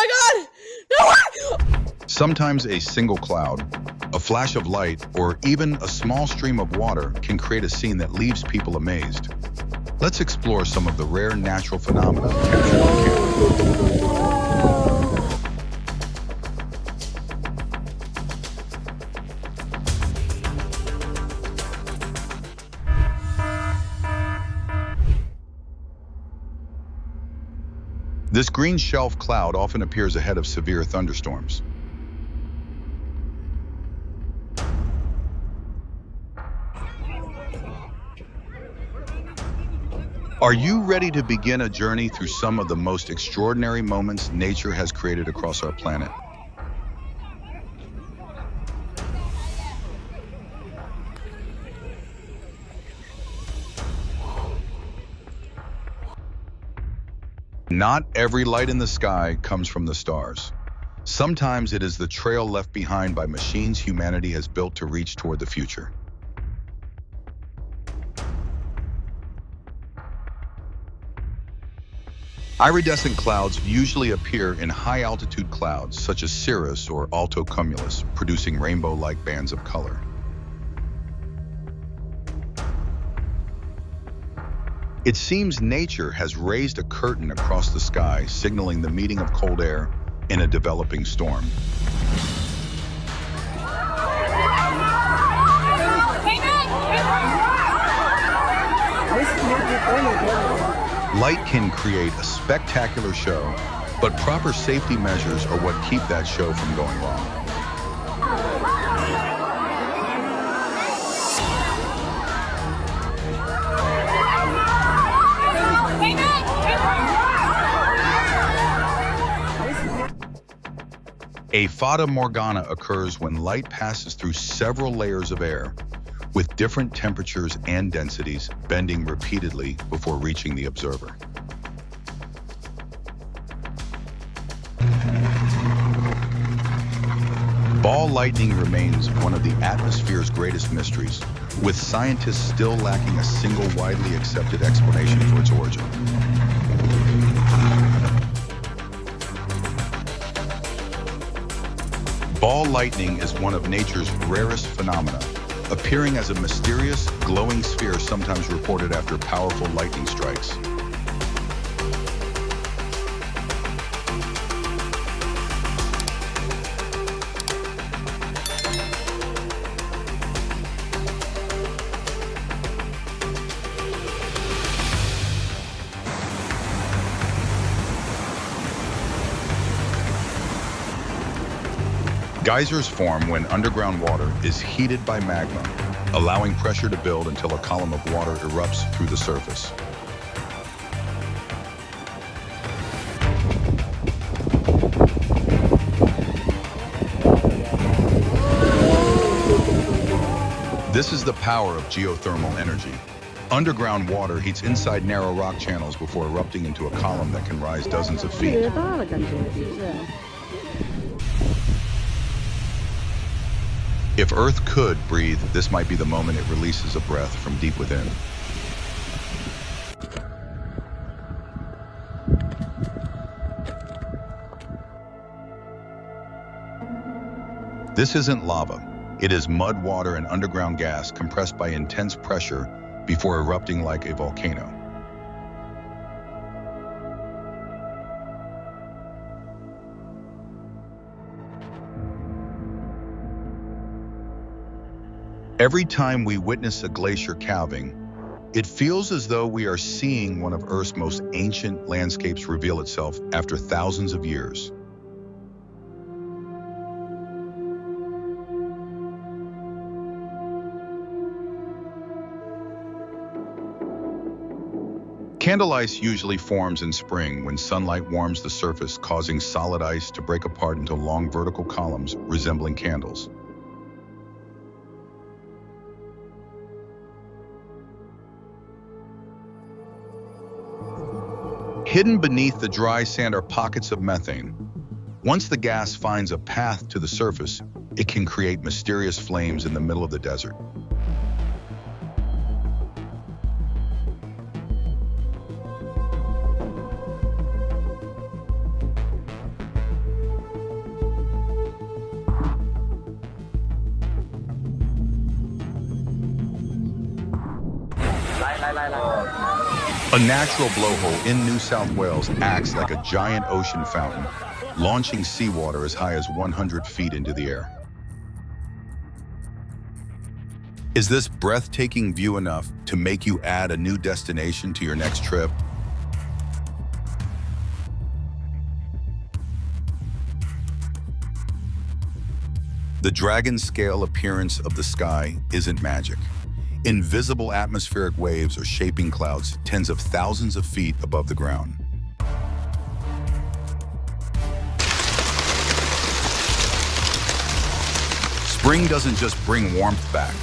my God! No way! Sometimes a single cloud, a flash of light, or even a small stream of water can create a scene that leaves people amazed. Let's explore some of the rare natural phenomena captured on camera. This green shelf cloud often appears ahead of severe thunderstorms. Are you ready to begin a journey through some of the most extraordinary moments nature has created across our planet? Not every light in the sky comes from the stars. Sometimes it is the trail left behind by machines humanity has built to reach toward the future. Iridescent clouds usually appear in high-altitude clouds such as cirrus or altocumulus, producing rainbow-like bands of color. It seems nature has raised a curtain across the sky, signaling the meeting of cold air in a developing storm. Light can create a spectacular show, but proper safety measures are what keep that show from going wrong. A fata morgana occurs when light passes through several layers of air, with different temperatures and densities bending repeatedly before reaching the observer. Ball lightning remains one of the atmosphere's greatest mysteries, with scientists still lacking a single widely accepted explanation for its origin. Ball lightning is one of nature's rarest phenomena, appearing as a mysterious, glowing sphere sometimes reported after powerful lightning strikes. Geysers form when underground water is heated by magma, allowing pressure to build until a column of water erupts through the surface. This is the power of geothermal energy. Underground water heats inside narrow rock channels before erupting into a column that can rise dozens of feet. If Earth could breathe, this might be the moment it releases a breath from deep within. This isn't lava. It is mud, water, and underground gas compressed by intense pressure before erupting like a volcano. Every time we witness a glacier calving, it feels as though we are seeing one of Earth's most ancient landscapes reveal itself after thousands of years. Candle ice usually forms in spring when sunlight warms the surface, causing solid ice to break apart into long vertical columns resembling candles. Hidden beneath the dry sand are pockets of methane. Once the gas finds a path to the surface, it can create mysterious flames in the middle of the desert. A natural blowhole in New South Wales acts like a giant ocean fountain, launching seawater as high as 100 feet into the air. Is this breathtaking view enough to make you add a new destination to your next trip? The dragon-scale appearance of the sky isn't magic. Invisible atmospheric waves are shaping clouds tens of thousands of feet above the ground. Spring doesn't just bring warmth back.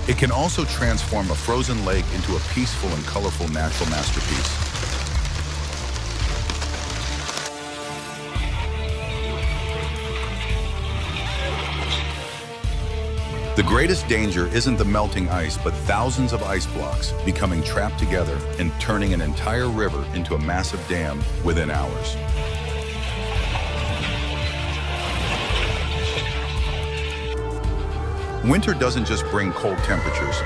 It can also transform a frozen lake into a peaceful and colorful natural masterpiece. The greatest danger isn't the melting ice, but thousands of ice blocks becoming trapped together and turning an entire river into a massive dam within hours. Winter doesn't just bring cold temperatures,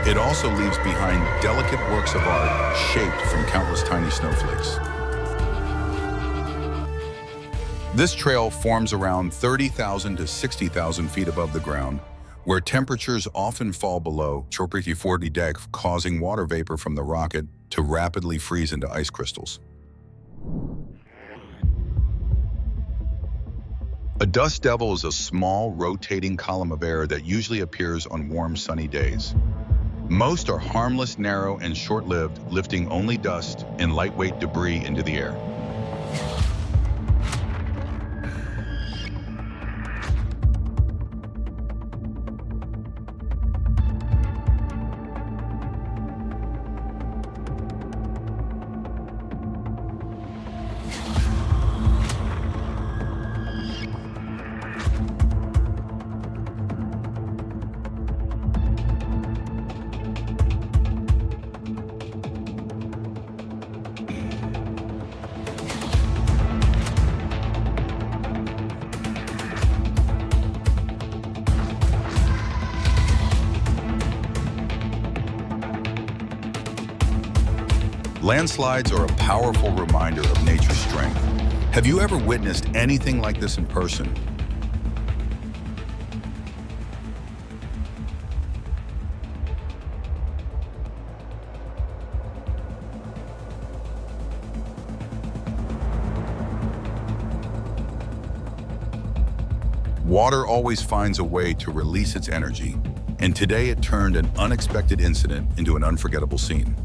it also leaves behind delicate works of art shaped from countless tiny snowflakes. This trail forms around 30,000 to 60,000 feet above the ground, where temperatures often fall below 40 deg, causing water vapor from the rocket to rapidly freeze into ice crystals. A dust devil is a small, rotating column of air that usually appears on warm, sunny days. Most are harmless, narrow, and short-lived, lifting only dust and lightweight debris into the air. Landslides are a powerful reminder of nature's strength. Have you ever witnessed anything like this in person? Water always finds a way to release its energy, and today it turned an unexpected incident into an unforgettable scene.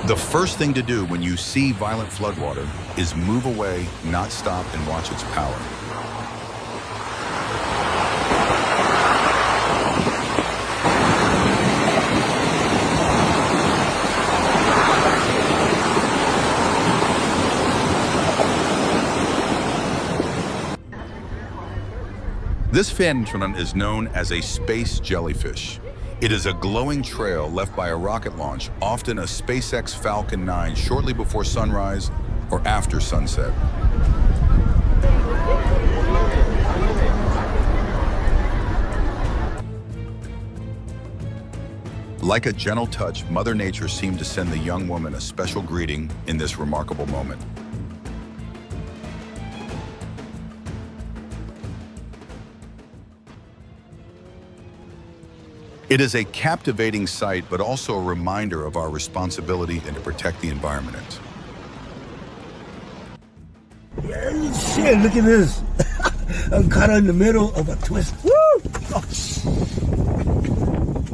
The first thing to do when you see violent floodwater is move away, not stop, and watch its power. This phenomenon is known as a space jellyfish. It is a glowing trail left by a rocket launch, often a SpaceX Falcon 9 shortly before sunrise or after sunset. Like a gentle touch, Mother Nature seemed to send the young woman a special greeting in this remarkable moment. It is a captivating sight, but also a reminder of our responsibility and to protect the environment. Yeah, shit, look at this. I'm caught in the middle of a twist. Woo! Oh,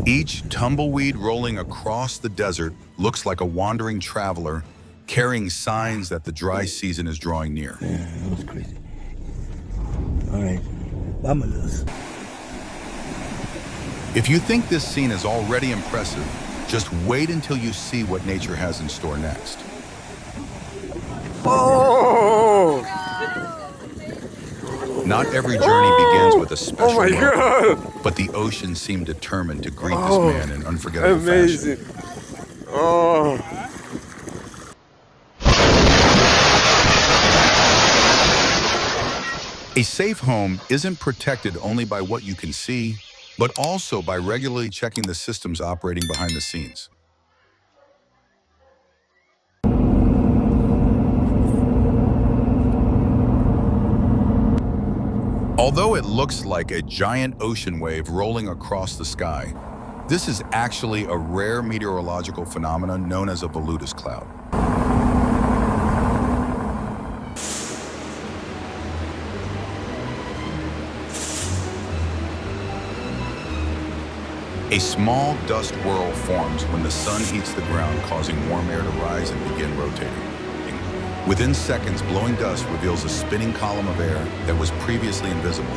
Each tumbleweed rolling across the desert looks like a wandering traveler carrying signs that the dry season is drawing near. yeah, that was crazy. All right, vámonos. If you think this scene is already impressive, just wait until you see what nature has in store next. Oh! Not every journey begins with a special Oh my welcome, God! but the ocean seemed determined to greet Oh, this man in unforgettable amazing. fashion. Oh. A safe home isn't protected only by what you can see, but also by regularly checking the systems operating behind the scenes. Although it looks like a giant ocean wave rolling across the sky, this is actually a rare meteorological phenomenon known as a volutus cloud. A small dust whirl forms when the sun heats the ground, causing warm air to rise and begin rotating. Within seconds, blowing dust reveals a spinning column of air that was previously invisible.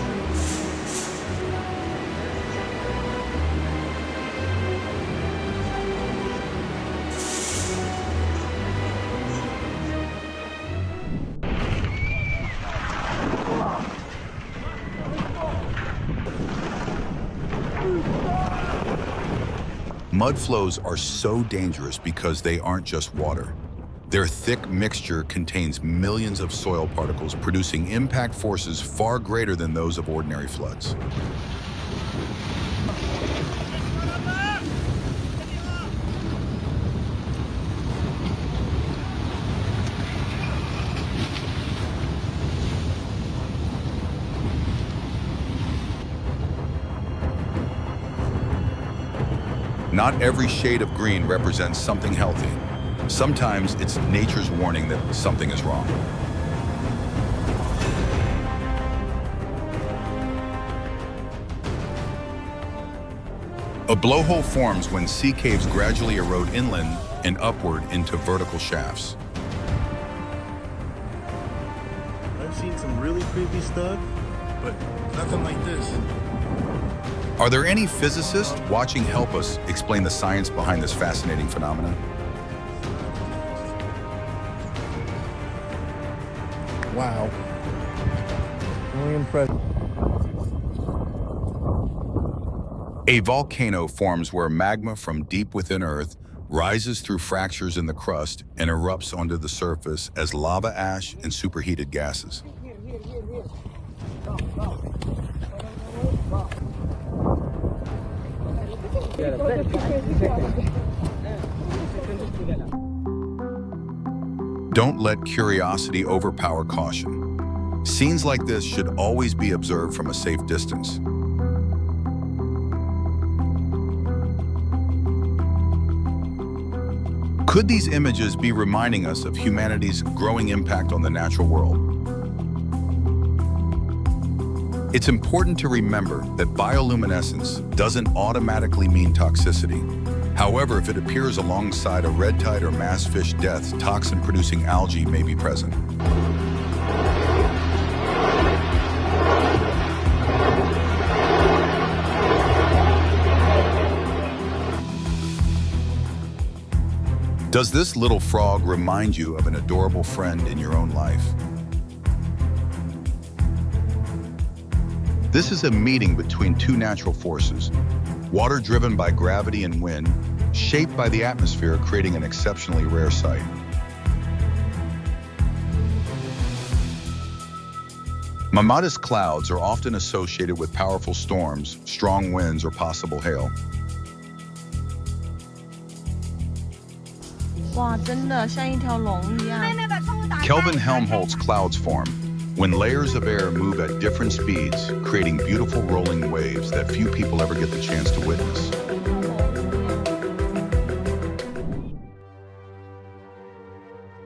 Mud flows are so dangerous because they aren't just water. Their thick mixture contains millions of soil particles, producing impact forces far greater than those of ordinary floods. Not every shade of green represents something healthy. Sometimes it's nature's warning that something is wrong. A blowhole forms when sea caves gradually erode inland and upward into vertical shafts. I've seen some really creepy stuff, but nothing like this. Are there any physicists watching help us explain the science behind this fascinating phenomenon? Wow. Really impressive. A volcano forms where magma from deep within Earth rises through fractures in the crust and erupts onto the surface as lava ash and superheated gases. Don't let curiosity overpower caution. Scenes like this should always be observed from a safe distance. Could these images be reminding us of humanity's growing impact on the natural world? It's important to remember that bioluminescence doesn't automatically mean toxicity. However, if it appears alongside a red tide or mass fish death, toxin-producing algae may be present. Does this little frog remind you of an adorable friend in your own life? This is a meeting between two natural forces, water driven by gravity and wind, shaped by the atmosphere, creating an exceptionally rare sight. Mammatus clouds are often associated with powerful storms, strong winds, or possible hail. 哇，真的像一条龙一样。 Kelvin Helmholtz clouds form when layers of air move at different speeds, creating beautiful rolling waves that few people ever get the chance to witness.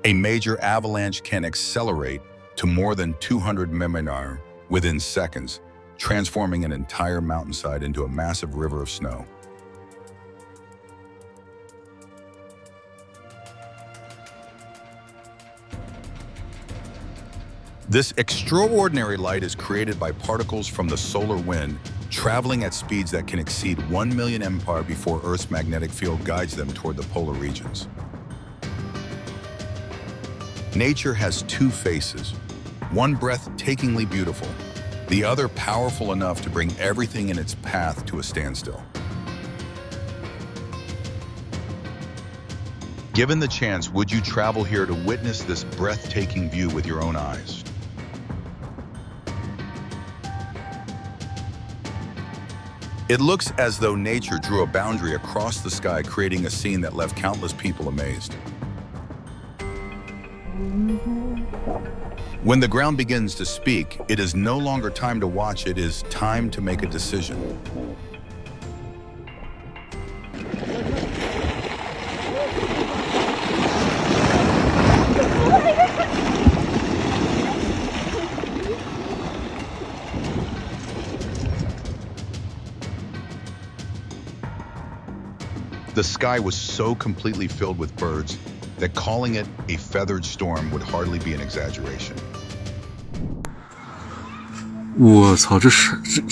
A major avalanche can accelerate to more than 200 mph within seconds, transforming an entire mountainside into a massive river of snow. This extraordinary light is created by particles from the solar wind, traveling at speeds that can exceed 1 million mph before Earth's magnetic field guides them toward the polar regions. Nature has two faces, one breathtakingly beautiful, the other powerful enough to bring everything in its path to a standstill. Given the chance, would you travel here to witness this breathtaking view with your own eyes? It looks as though nature drew a boundary across the sky, creating a scene that left countless people amazed. When the ground begins to speak, it is no longer time to watch, it is time to make a decision. The sky was so completely filled with birds that calling it a feathered storm would hardly be an exaggeration. 我操，这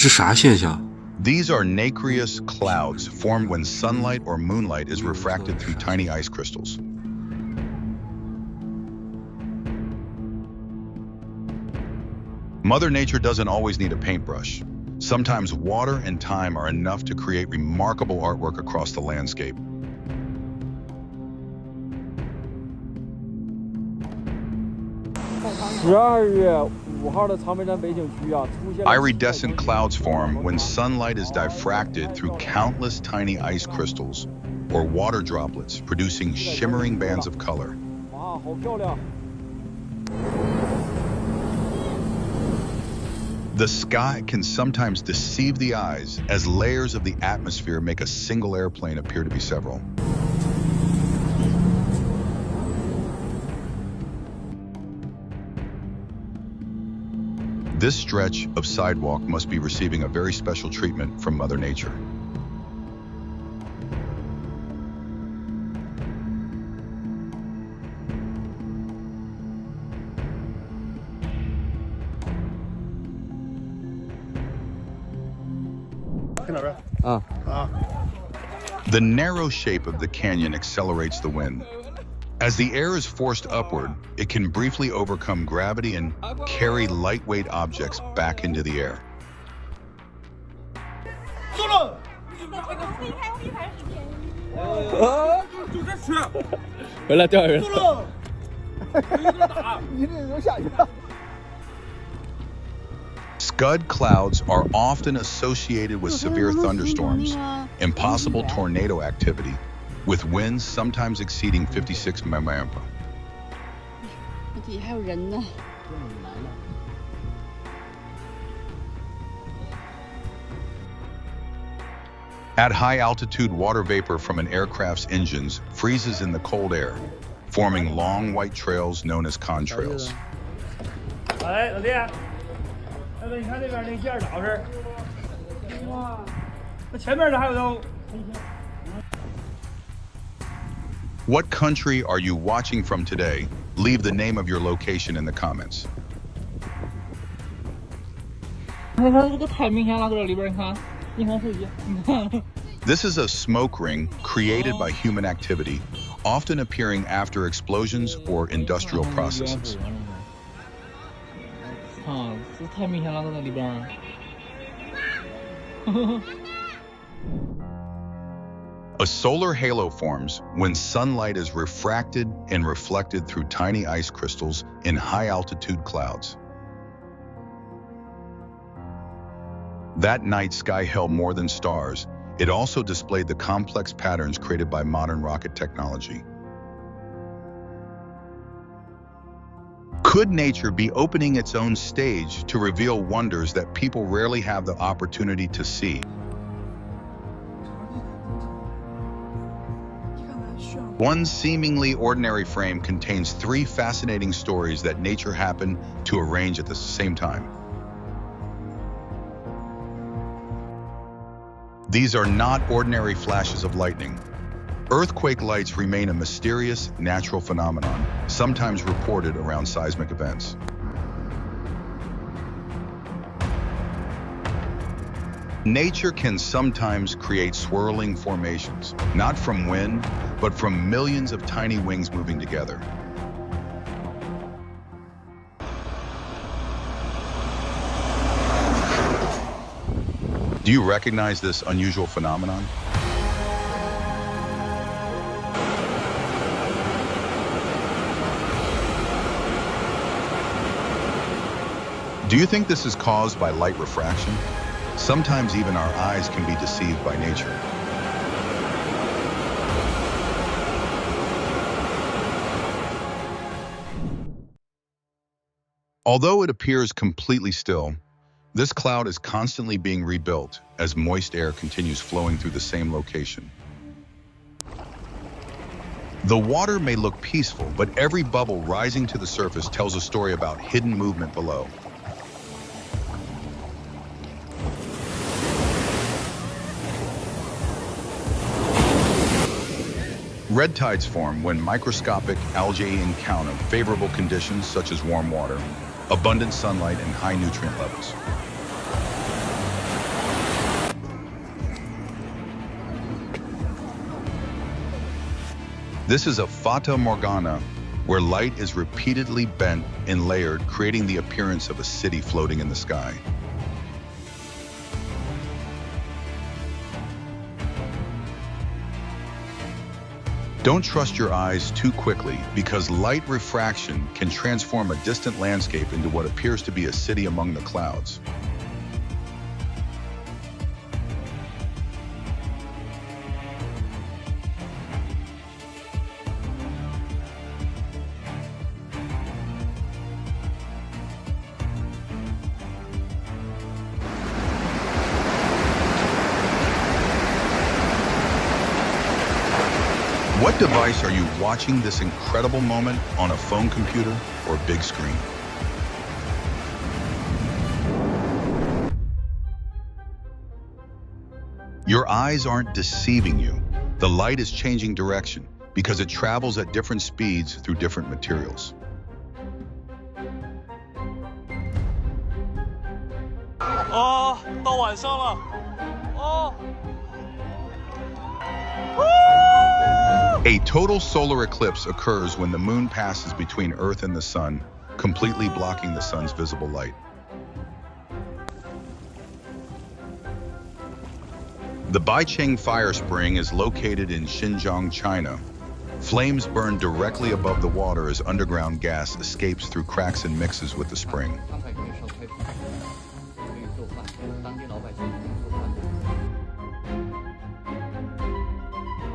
啥现象？ These are nacreous clouds formed when sunlight or moonlight is refracted through tiny ice crystals. Mother Nature doesn't always need a paintbrush. Sometimes water and time are enough to create remarkable artwork across the landscape. Iridescent clouds form when sunlight is diffracted through countless tiny ice crystals or water droplets, producing shimmering bands of color. The sky can sometimes deceive the eyes as layers of the atmosphere make a single airplane appear to be several. This stretch of sidewalk must be receiving a very special treatment from Mother Nature. The narrow shape of the canyon accelerates the wind. As the air is forced upward, it can briefly overcome gravity and carry lightweight objects back into the air. Scud clouds are often associated with severe thunderstorms, impossible tornado activity, with winds sometimes exceeding 56 mph. At high altitude, water vapor from an aircraft's engines freezes in the cold air, forming long white trails known as contrails. What country are you watching from today? Leave the name of your location in the comments. This is a smoke ring created by human activity, often appearing after explosions or industrial processes. A solar halo forms when sunlight is refracted and reflected through tiny ice crystals in high-altitude clouds. That night sky held more than stars. It also displayed the complex patterns created by modern rocket technology. Could nature be opening its own stage to reveal wonders that people rarely have the opportunity to see? One seemingly ordinary frame contains 3 fascinating stories that nature happened to arrange at the same time. These are not ordinary flashes of lightning. Earthquake lights remain a mysterious natural phenomenon, sometimes reported around seismic events. Nature can sometimes create swirling formations, not from wind, but from millions of tiny wings moving together. Do you recognize this unusual phenomenon? Do you think this is caused by light refraction? Sometimes even our eyes can be deceived by nature. Although it appears completely still, this cloud is constantly being rebuilt as moist air continues flowing through the same location. The water may look peaceful, but every bubble rising to the surface tells a story about hidden movement below. Red tides form when microscopic algae encounter favorable conditions such as warm water, abundant sunlight, and high nutrient levels. This is a fata morgana, where light is repeatedly bent and layered, creating the appearance of a city floating in the sky. Don't trust your eyes too quickly, because light refraction can transform a distant landscape into what appears to be a city among the clouds. What device are you watching this incredible moment on, a phone, computer, or big screen? Your eyes aren't deceiving you. The light is changing direction because it travels at different speeds through different materials. Oh, 到晚上了。哦。 A total solar eclipse occurs when the moon passes between Earth and the sun, completely blocking the sun's visible light. The Baicheng fire spring is located in Xinjiang, China. Flames burn directly above the water as underground gas escapes through cracks and mixes with the spring.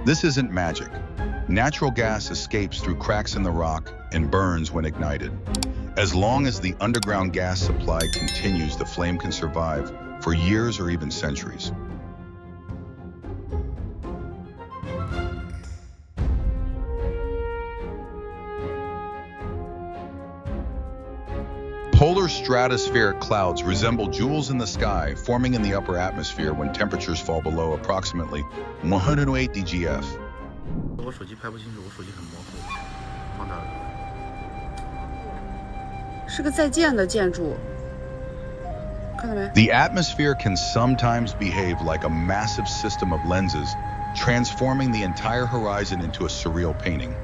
This isn't magic. Natural gas escapes through cracks in the rock and burns when ignited. As long as the underground gas supply continues, the flame can survive for years or even centuries. Polar stratospheric clouds resemble jewels in the sky, forming in the upper atmosphere when temperatures fall below approximately 108 DGF. 我手机拍不清楚，我手机很模糊，放这儿了。是个在建的建筑，看到没？ The atmosphere can sometimes behave like a massive system of lenses, transforming the entire horizon into a surreal painting.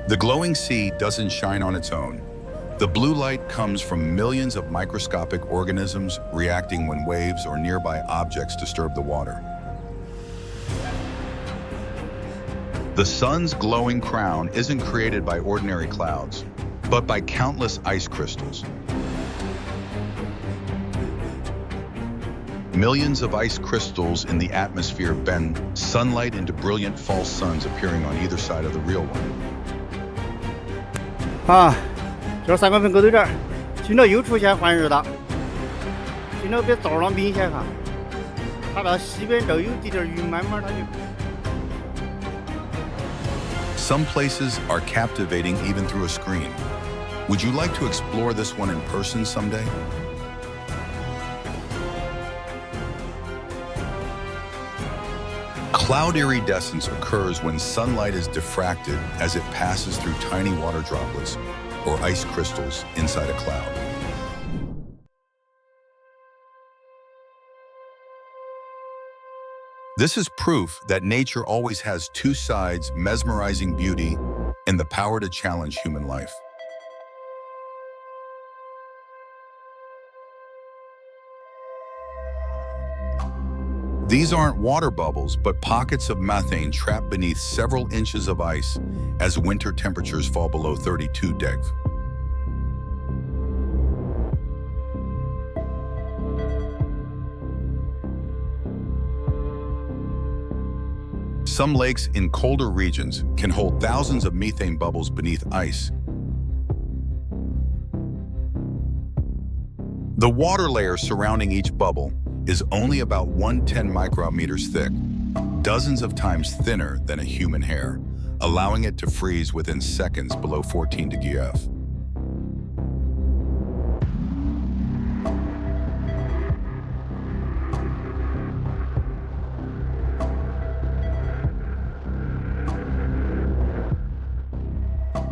The glowing sea doesn't shine on its own. The blue light comes from millions of microscopic organisms reacting when waves or nearby objects disturb the water. The sun's glowing crown isn't created by ordinary clouds, but by countless ice crystals. Millions of ice crystals in the atmosphere bend sunlight into brilliant false suns appearing on either side of the real one. 啊，这3个分沟对这，今朝又出现换日了。今朝比早上明显哈，它到西边都有滴点云，慢慢它就。 Some places are captivating even through a screen. Would you like to explore this one in person someday? Cloud iridescence occurs when sunlight is diffracted as it passes through tiny water droplets or ice crystals inside a cloud. This is proof that nature always has two sides: mesmerizing beauty and the power to challenge human life. These aren't water bubbles, but pockets of methane trapped beneath several inches of ice as winter temperatures fall below 32 deg. Some lakes in colder regions can hold thousands of methane bubbles beneath ice. The water layer surrounding each bubble is only about 110 micrometers thick, dozens of times thinner than a human hair, allowing it to freeze within seconds below 14 degrees F.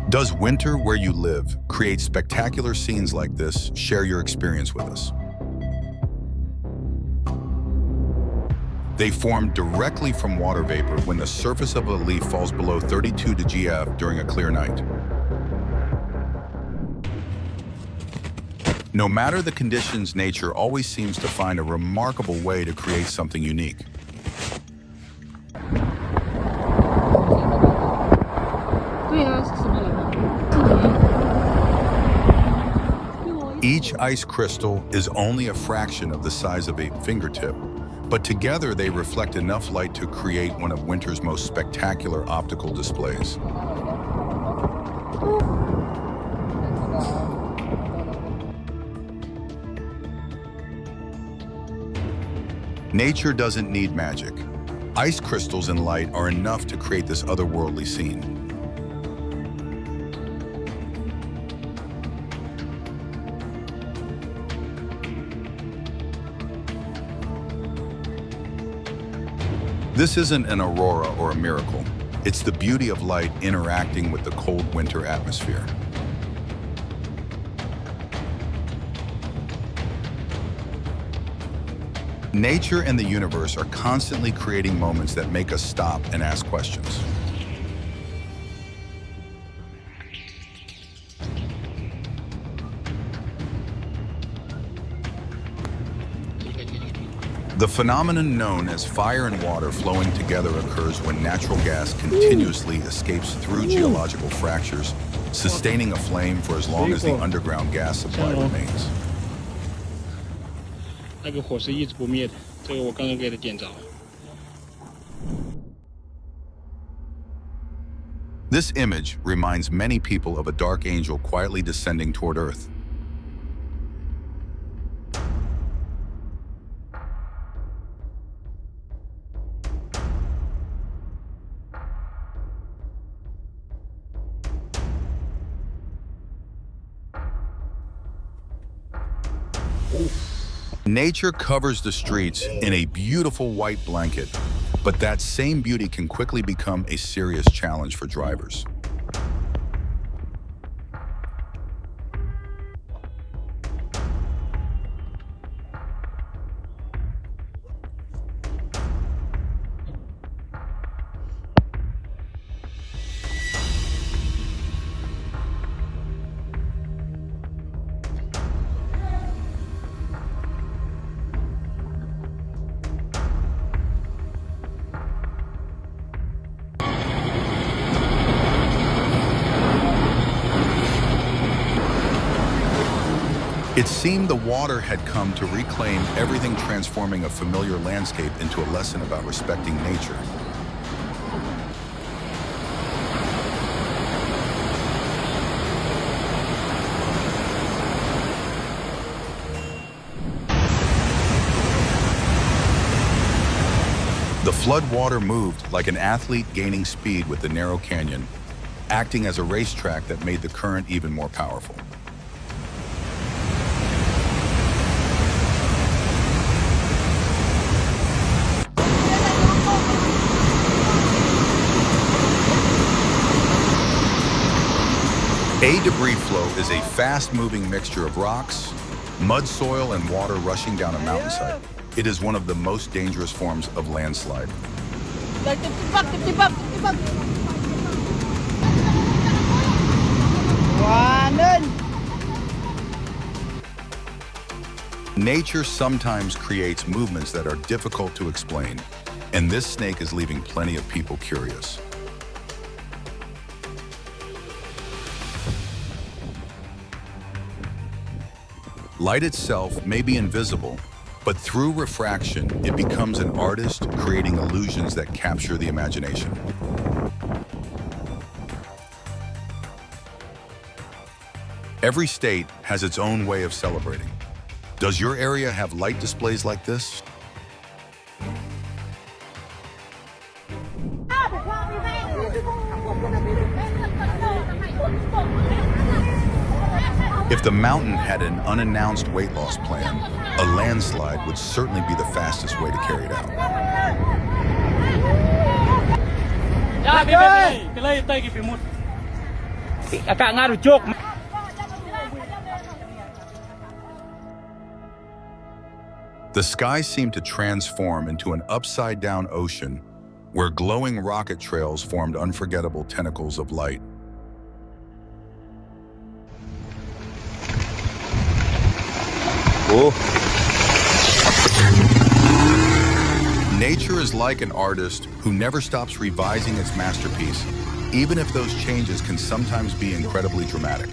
Does winter where you live create spectacular scenes like this? Share your experience with us. They form directly from water vapor when the surface of a leaf falls below 32 degrees F during a clear night. No matter the conditions, nature always seems to find a remarkable way to create something unique. Each ice crystal is only a fraction of the size of a fingertip, but together they reflect enough light to create one of winter's most spectacular optical displays. Nature doesn't need magic. Ice crystals and light are enough to create this otherworldly scene. This isn't an aurora or a miracle. It's the beauty of light interacting with the cold winter atmosphere. Nature and the universe are constantly creating moments that make us stop and ask questions. The phenomenon known as fire and water flowing together occurs when natural gas continuously escapes through geological fractures, sustaining a flame for as long as the underground gas supply remains. 那个火是一直不灭的，这个我刚刚给它点着。 This image reminds many people of a dark angel quietly descending toward Earth. Nature covers the streets in a beautiful white blanket, but that same beauty can quickly become a serious challenge for drivers. It seemed the water had come to reclaim everything, transforming a familiar landscape into a lesson about respecting nature. The flood water moved like an athlete gaining speed with the narrow canyon, acting as a racetrack that made the current even more powerful. A debris flow is a fast-moving mixture of rocks, mud, soil, and water rushing down a mountainside. It is one of the most dangerous forms of landslide. Nature sometimes creates movements that are difficult to explain, and this snake is leaving plenty of people curious. Light itself may be invisible, but through refraction, it becomes an artist, creating illusions that capture the imagination. Every state has its own way of celebrating. Does your area have light displays like this? If the mountain had an unannounced weight loss plan, a landslide would certainly be the fastest way to carry it out. The sky seemed to transform into an upside-down ocean where glowing rocket trails formed unforgettable tentacles of light. Nature is like an artist who never stops revising its masterpiece, even if those changes can sometimes be incredibly dramatic.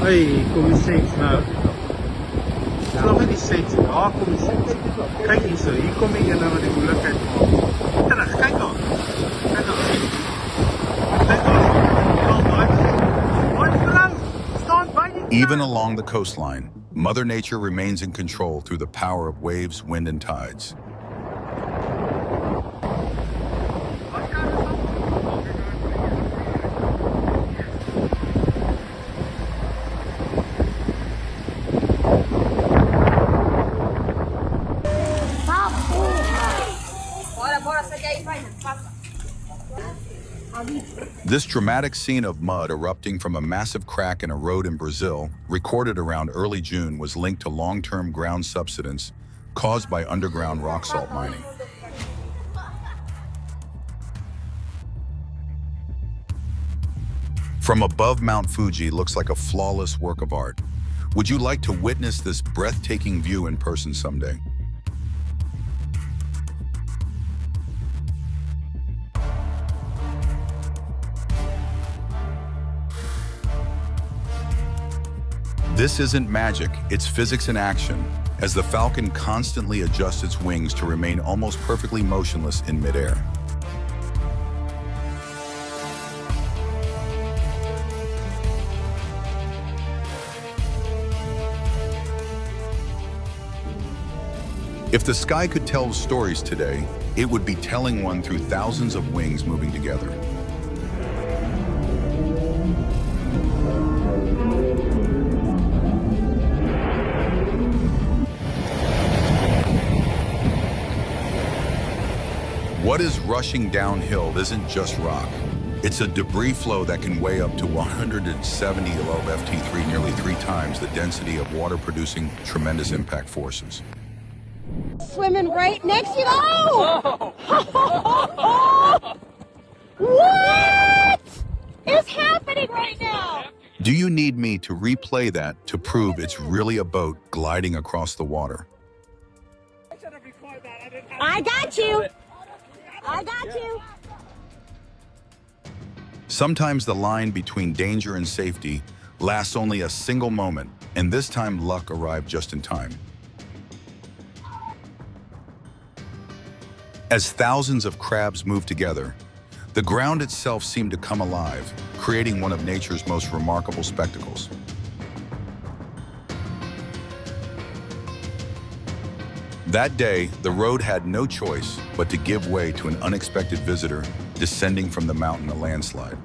Hey, kom eens steeds nou. Nog niet steeds. Ja, kom eens steeds. Kijk eens zo, hier kom ik en dan wat ik moeilijk kijk. Terug, kijk dan. Kijk dan. Kijk dan. Even along the coastline, Mother Nature remains in control through the power of waves, wind, and tides. This dramatic scene of mud erupting from a massive crack in a road in Brazil, recorded around early June, was linked to long-term ground subsidence caused by underground rock salt mining. From above, Mount Fuji looks like a flawless work of art. Would you like to witness this breathtaking view in person someday? This isn't magic, it's physics in action, as the falcon constantly adjusts its wings to remain almost perfectly motionless in midair. If the sky could tell stories today, it would be telling one through thousands of wings moving together. What is rushing downhill isn't just rock. It's a debris flow that can weigh up to 170 ft3, nearly 3 times the density of water, producing tremendous impact forces. Swimming right next to you. Oh! What is happening right now? Do you need me to replay that to prove it's really a boat gliding across the water? I got you. I got you. Sometimes the line between danger and safety lasts only a single moment, and this time luck arrived just in time. As thousands of crabs moved together, the ground itself seemed to come alive, creating one of nature's most remarkable spectacles. That day, the road had no choice but to give way to an unexpected visitor descending from the mountain, a landslide.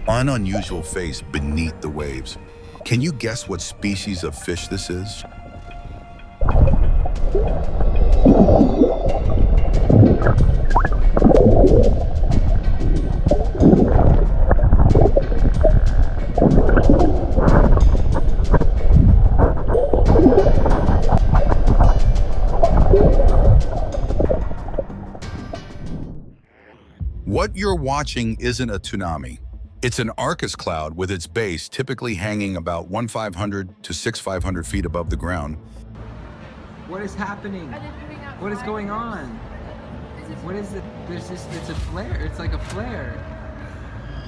An unusual face beneath the waves. Can you guess what species of fish this is? What you're watching isn't a tsunami. It's an Arcus cloud with its base typically hanging about 1,500 to 6,500 feet above the ground. What is happening? What is going on? What is it? It's a flare. It's like a flare.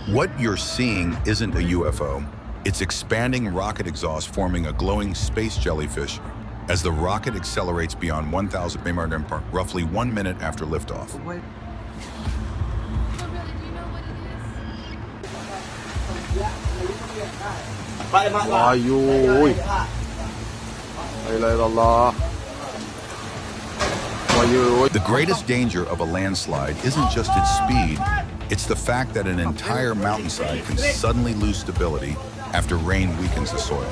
What you're seeing isn't a UFO. It's expanding rocket exhaust forming a glowing space jellyfish as the rocket accelerates beyond 1,000 mph, roughly 1 minute after liftoff. What? The greatest danger of a landslide isn't just its speed, it's the fact that an entire mountainside can suddenly lose stability after rain weakens the soil.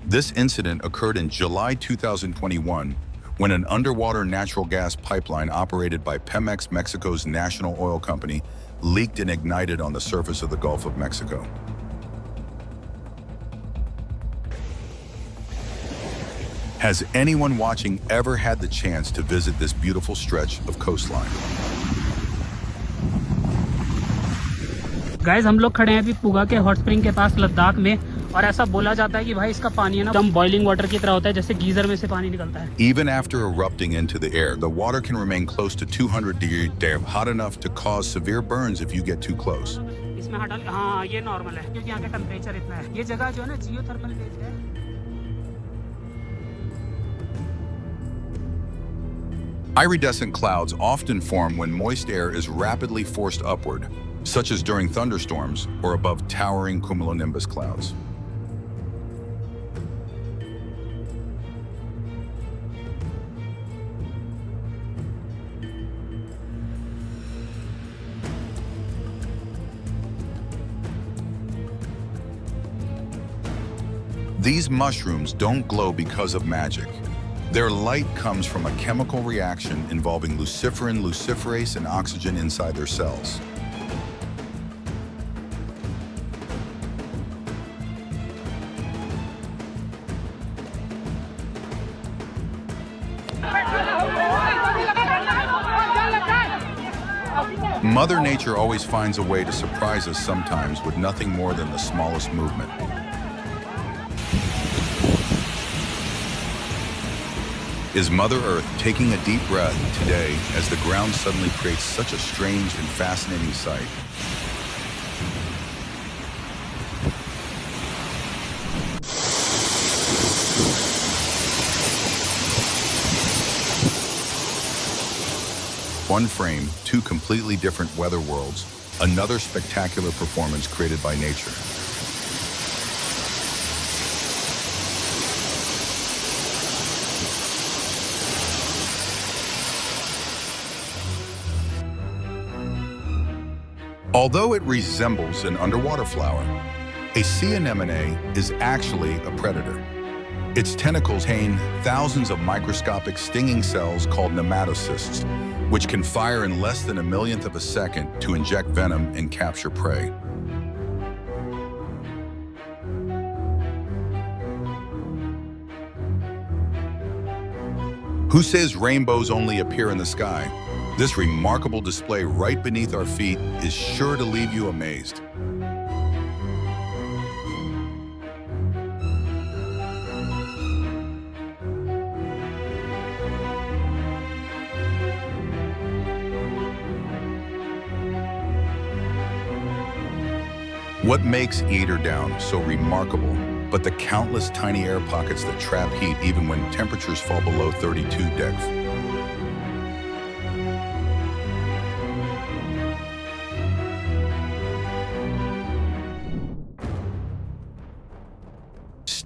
This incident occurred in July 2021 when an underwater natural gas pipeline operated by Pemex, Mexico's national oil company, leaked and ignited on the surface of the Gulf of Mexico. Has anyone watching ever had the chance to visit this beautiful stretch of coastline? Guys हम लोग खड़े हैं अभी पुगा के hot spring के पास लद्दाख में और ऐसा बोला जाता है कि भाई इसका पानी है ना एकदम बॉइलिंग वाटर की तरह होता है जैसे गीजर में से पानी निकलता है. Even after erupting into the air, the water can remain close to 200 degrees, hot enough to cause severe burns if you get too close. इसमें हटा हाँ ये नॉर्मल है क्योंकि यहाँ का टेम्परेचर इतना है. ये जगह जो है ना जियोथर्मल बेस्ड है. Iridescent clouds often form when moist air is rapidly forced upward, such as during thunderstorms or above towering cumulonimbus clouds. These mushrooms don't glow because of magic. Their light comes from a chemical reaction involving luciferin, luciferase, and oxygen inside their cells. Mother Nature always finds a way to surprise us sometimes with nothing more than the smallest movement. Is Mother Earth taking a deep breath today as the ground suddenly creates such a strange and fascinating sight? One frame, two completely different weather worlds, another spectacular performance created by nature. Although it resembles an underwater flower, a sea anemone is actually a predator. Its tentacles contain thousands of microscopic stinging cells called nematocysts, which can fire in less than a millionth of a second to inject venom and capture prey. Who says rainbows only appear in the sky? This remarkable display right beneath our feet is sure to leave you amazed. What makes Eiderdown so remarkable, but the countless tiny air pockets that trap heat even when temperatures fall below 32 degrees.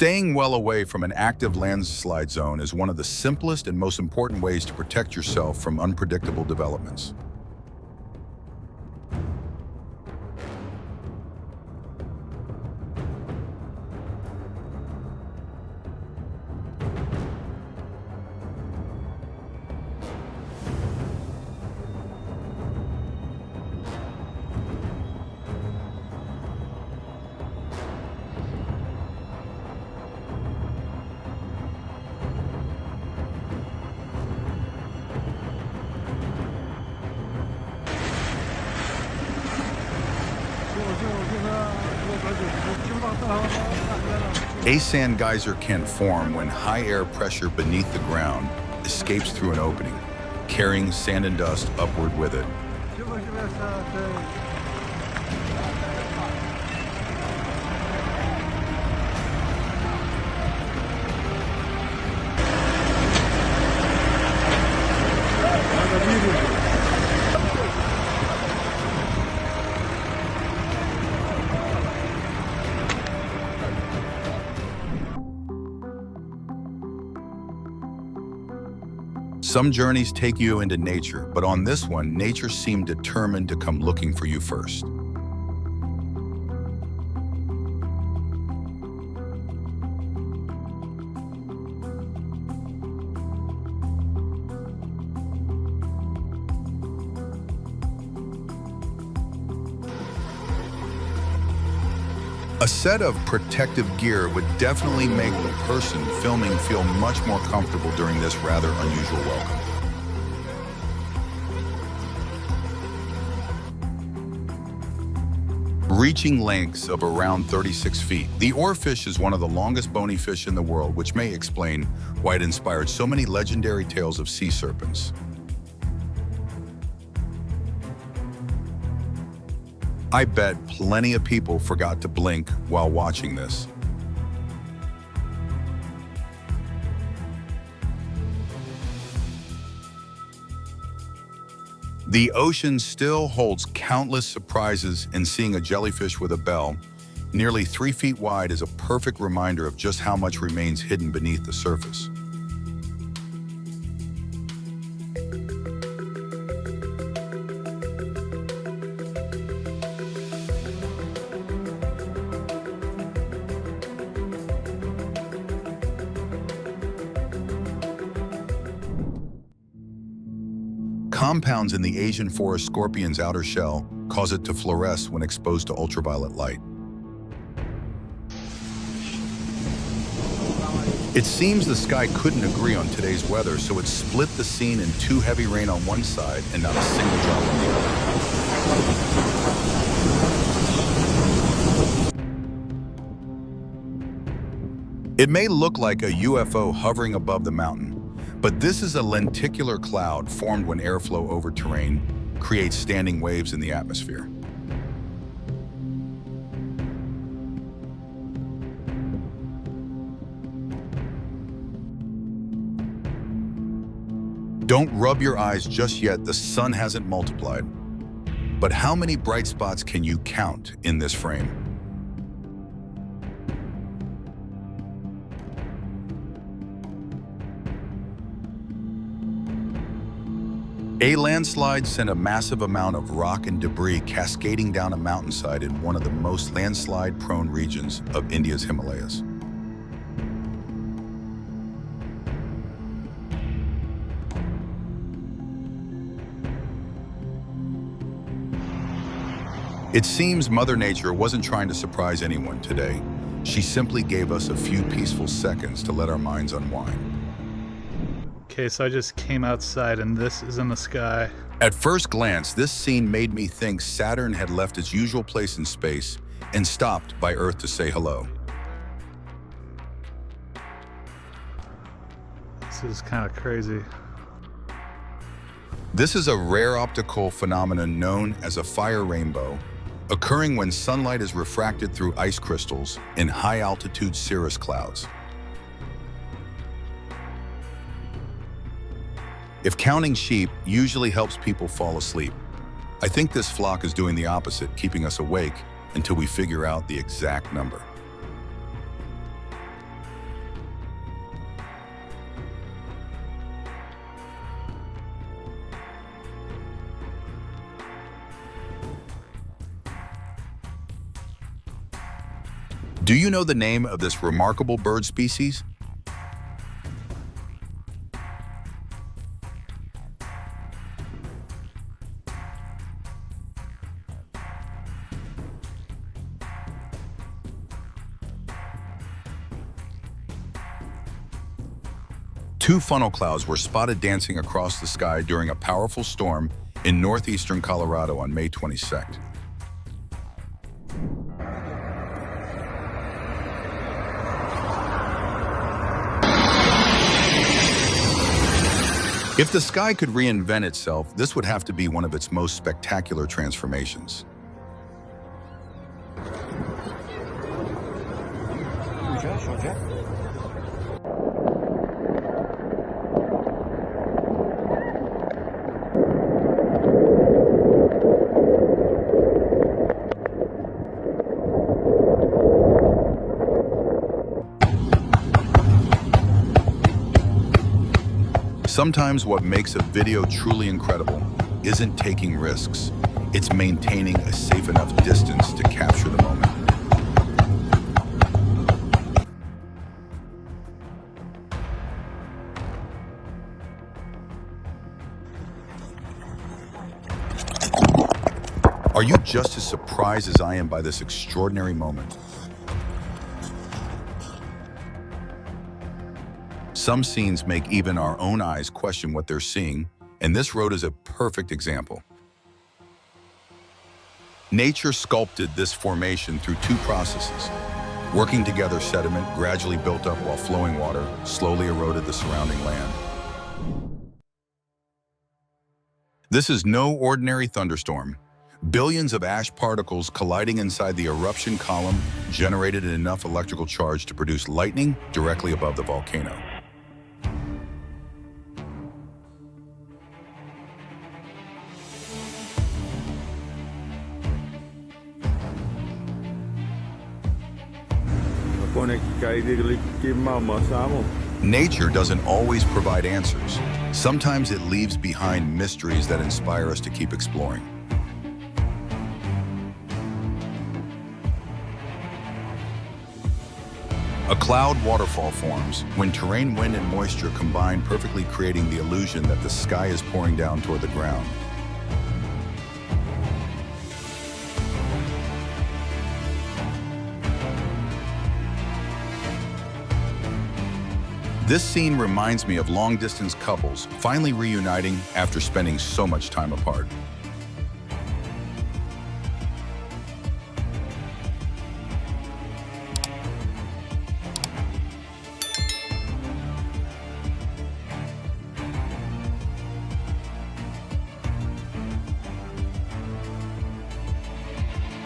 Staying well away from an active landslide zone is one of the simplest and most important ways to protect yourself from unpredictable developments. A sand geyser can form when high air pressure beneath the ground escapes through an opening, carrying sand and dust upward with it. Some journeys take you into nature, but on this one, nature seemed determined to come looking for you first. A set of protective gear would definitely make the person filming feel much more comfortable during this rather unusual welcome. Reaching lengths of around 36 feet, the oarfish is one of the longest bony fish in the world, which may explain why it inspired so many legendary tales of sea serpents. I bet plenty of people forgot to blink while watching this. The ocean still holds countless surprises, and seeing a jellyfish with a bell, nearly 3 feet wide, is a perfect reminder of just how much remains hidden beneath the surface. Compounds in the Asian forest scorpion's outer shell cause it to fluoresce when exposed to ultraviolet light. It seems the sky couldn't agree on today's weather, so it split the scene in 2 heavy rain on one side and not a single drop on the other. It may look like a UFO hovering above the mountain, but this is a lenticular cloud formed when airflow over terrain creates standing waves in the atmosphere. Don't rub your eyes just yet, the sun hasn't multiplied. But how many bright spots can you count in this frame? A landslide sent a massive amount of rock and debris cascading down a mountainside in one of the most landslide-prone regions of India's Himalayas. It seems Mother Nature wasn't trying to surprise anyone today. She simply gave us a few peaceful seconds to let our minds unwind. Okay, so I just came outside and this is in the sky. At first glance, this scene made me think Saturn had left its usual place in space and stopped by Earth to say hello. This is kind of crazy. This is a rare optical phenomenon known as a fire rainbow, occurring when sunlight is refracted through ice crystals in high-altitude cirrus clouds. If counting sheep usually helps people fall asleep, I think this flock is doing the opposite, keeping us awake until we figure out the exact number. Do you know the name of this remarkable bird species? Two funnel clouds were spotted dancing across the sky during a powerful storm in northeastern Colorado on May 22nd. If the sky could reinvent itself, this would have to be one of its most spectacular transformations. Sometimes what makes a video truly incredible isn't taking risks. It's maintaining a safe enough distance to capture the moment. Are you just as surprised as I am by this extraordinary moment? Some scenes make even our own eyes question what they're seeing, and this road is a perfect example. Nature sculpted this formation through two processes. Working together, sediment gradually built up while flowing water slowly eroded the surrounding land. This is no ordinary thunderstorm. Billions of ash particles colliding inside the eruption column generated enough electrical charge to produce lightning directly above the volcano. Nature doesn't always provide answers. Sometimes it leaves behind mysteries that inspire us to keep exploring. A cloud waterfall forms when terrain, wind, and moisture combine, perfectly creating the illusion that the sky is pouring down toward the ground. This scene reminds me of long-distance couples finally reuniting after spending so much time apart.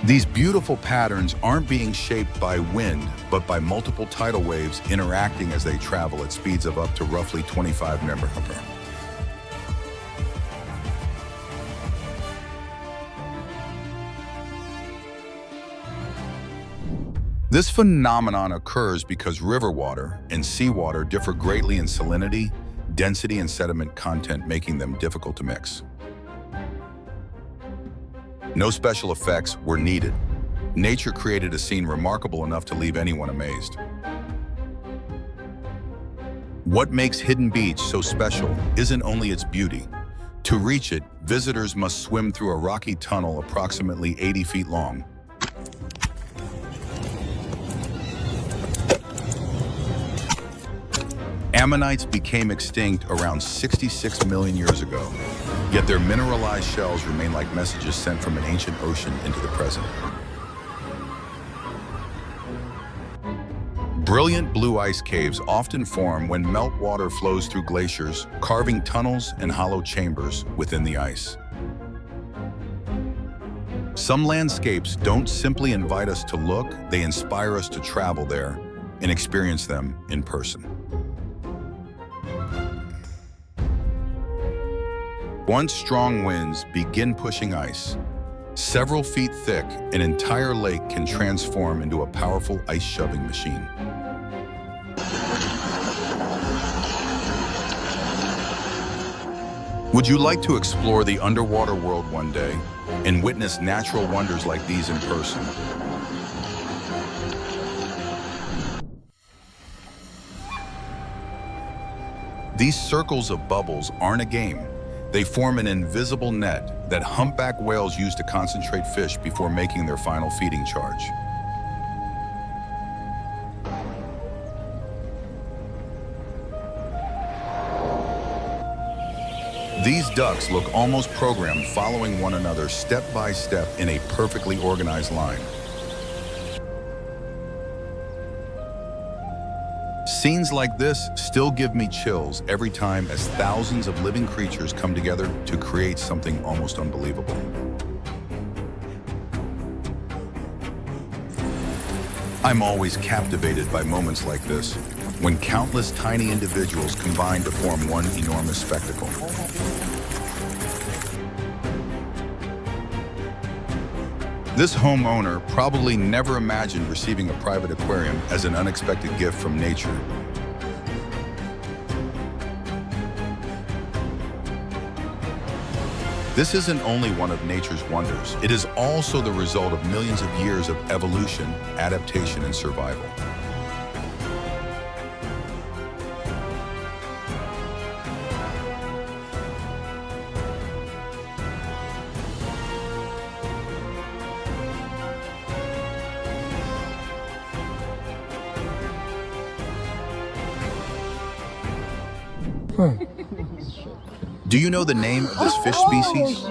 These beautiful patterns aren't being shaped by wind, but by multiple tidal waves interacting as they travel at speeds of up to roughly 25 mph. This phenomenon occurs because river water and seawater differ greatly in salinity, density, and sediment content, making them difficult to mix. No special effects were needed. Nature created a scene remarkable enough to leave anyone amazed. What makes Hidden Beach so special isn't only its beauty. To reach it, visitors must swim through a rocky tunnel approximately 80 feet long. Ammonites became extinct around 66 million years ago. Yet their mineralized shells remain like messages sent from an ancient ocean into the present. Brilliant blue ice caves often form when meltwater flows through glaciers, carving tunnels and hollow chambers within the ice. Some landscapes don't simply invite us to look, they inspire us to travel there and experience them in person. Once strong winds begin pushing ice, several feet thick, an entire lake can transform into a powerful ice-shoving machine. Would you like to explore the underwater world one day and witness natural wonders like these in person? These circles of bubbles aren't a game. They form an invisible net that humpback whales use to concentrate fish before making their final feeding charge. These ducks look almost programmed, following one another step by step in a perfectly organized line. Scenes like this still give me chills every time as thousands of living creatures come together to create something almost unbelievable. I'm always captivated by moments like this, when countless tiny individuals combine to form one enormous spectacle. This homeowner probably never imagined receiving a private aquarium as an unexpected gift from nature. This isn't only one of nature's wonders, it is also the result of millions of years of evolution, adaptation, and survival. Do you know the name of this fish species?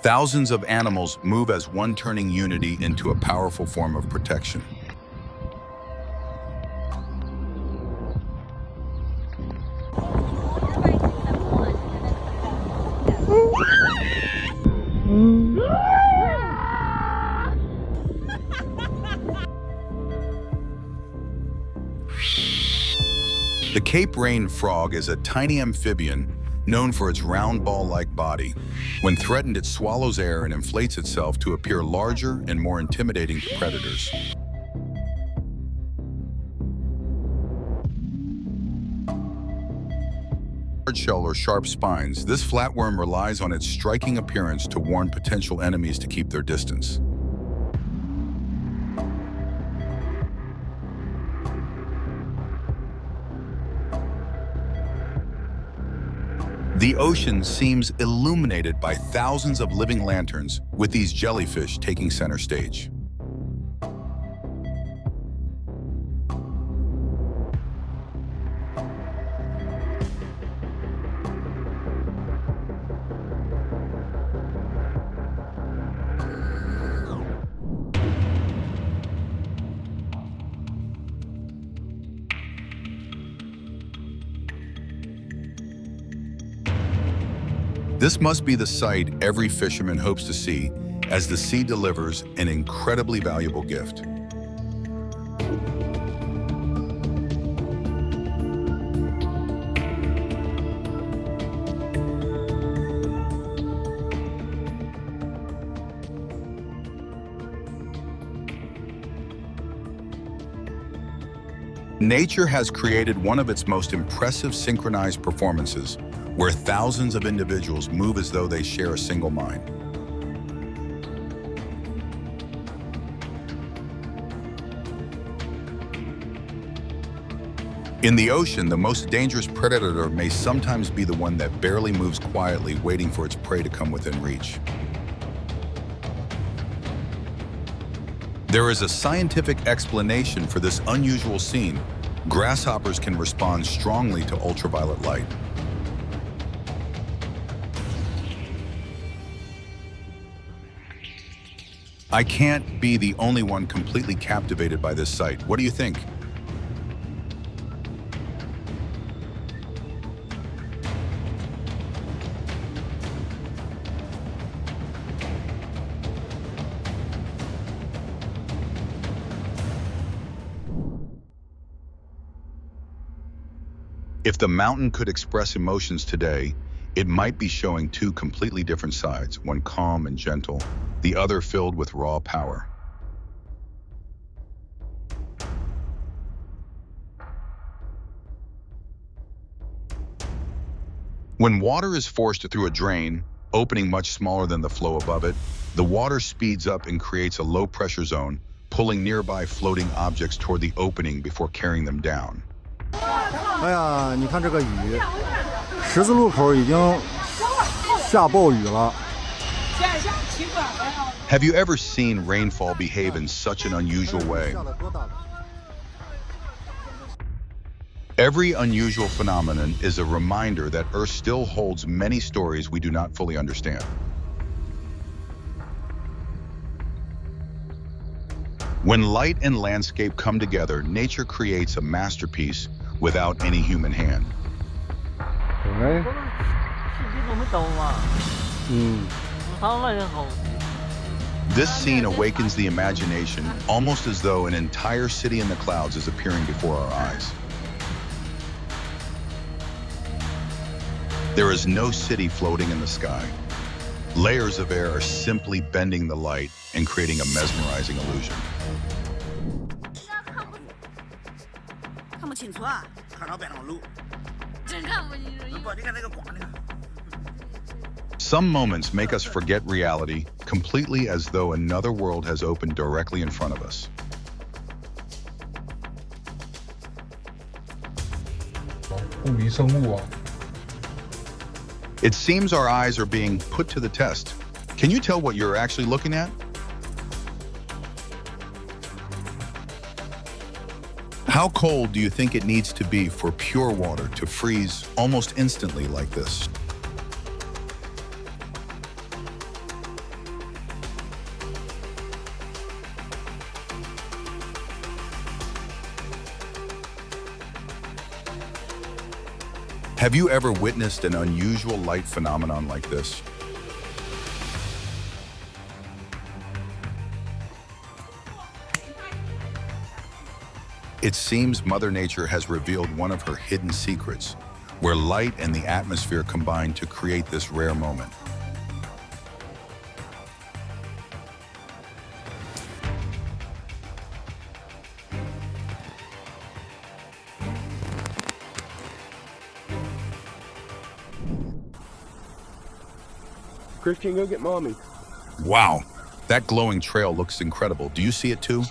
Thousands of animals move as one, turning unity into a powerful form of protection. The Cape Rain frog is a tiny amphibian known for its round ball-like body. When threatened, it swallows air and inflates itself to appear larger and more intimidating to predators. Hard shell or sharp spines, this flatworm relies on its striking appearance to warn potential enemies to keep their distance. The ocean seems illuminated by thousands of living lanterns, with these jellyfish taking center stage. This must be the sight every fisherman hopes to see as the sea delivers an incredibly valuable gift. Nature has created one of its most impressive synchronized performances, where thousands of individuals move as though they share a single mind. In the ocean, the most dangerous predator may sometimes be the one that barely moves quietly, waiting for its prey to come within reach. There is a scientific explanation for this unusual scene. Grasshoppers can respond strongly to ultraviolet light. I can't be the only one completely captivated by this sight. What do you think? If the mountain could express emotions today, it might be showing two completely different sides, one calm and gentle, the other filled with raw power. When water is forced through a drain, opening much smaller than the flow above it, the water speeds up and creates a low-pressure zone, pulling nearby floating objects toward the opening before carrying them down. 哎呀，你看这个雨，十字路口已经下暴雨了。 Have you ever seen rainfall behave in such an unusual way? Every unusual phenomenon is a reminder that Earth still holds many stories we do not fully understand. When light and landscape come together, nature creates a masterpiece without any human hand. This scene awakens the imagination, almost as though an entire city in the clouds is appearing before our eyes. There is no city floating in the sky. Layers of air are simply bending the light and creating a mesmerizing illusion. Some moments make us forget reality completely, as though another world has opened directly in front of us. It seems our eyes are being put to the test. Can you tell what you're actually looking at? How cold do you think it needs to be for pure water to freeze almost instantly like this? Have you ever witnessed an unusual light phenomenon like this? It seems Mother Nature has revealed one of her hidden secrets, where light and the atmosphere combine to create this rare moment. Christian, go get mommy. Wow, that glowing trail looks incredible. Do you see it too?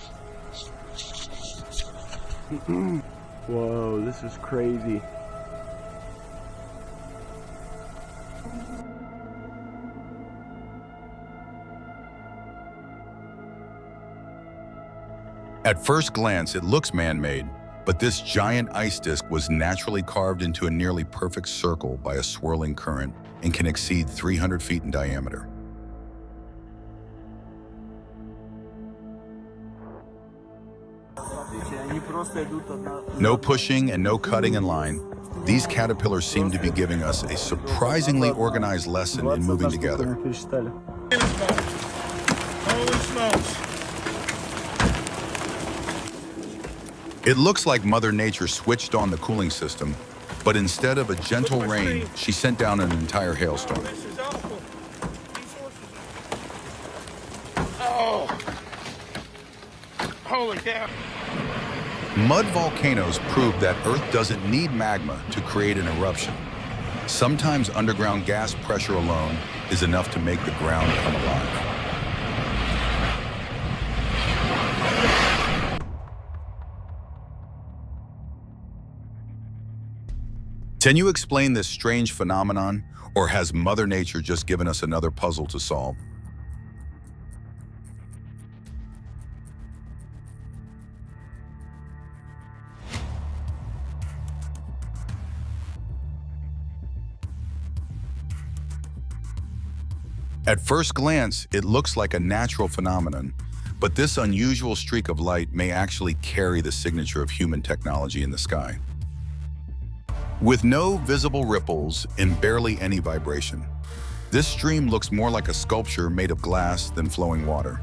Whoa, this is crazy. At first glance, it looks man-made, but this giant ice disk was naturally carved into a nearly perfect circle by a swirling current and can exceed 300 feet in diameter. No pushing and no cutting in line. These caterpillars seem to be giving us a surprisingly organized lesson in moving together. Holy smokes. It looks like Mother Nature switched on the cooling system, but instead of a gentle rain, she sent down an entire hailstorm. This is awful. Oh. Holy cow. Mud volcanoes prove that Earth doesn't need magma to create an eruption. Sometimes underground gas pressure alone is enough to make the ground come alive. Can you explain this strange phenomenon, or has Mother Nature just given us another puzzle to solve? At first glance, it looks like a natural phenomenon, but this unusual streak of light may actually carry the signature of human technology in the sky. With no visible ripples and barely any vibration, this stream looks more like a sculpture made of glass than flowing water.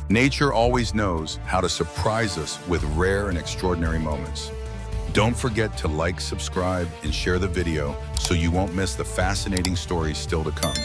Nature always knows how to surprise us with rare and extraordinary moments. Don't forget to like, subscribe, and share the video so you won't miss the fascinating stories still to come.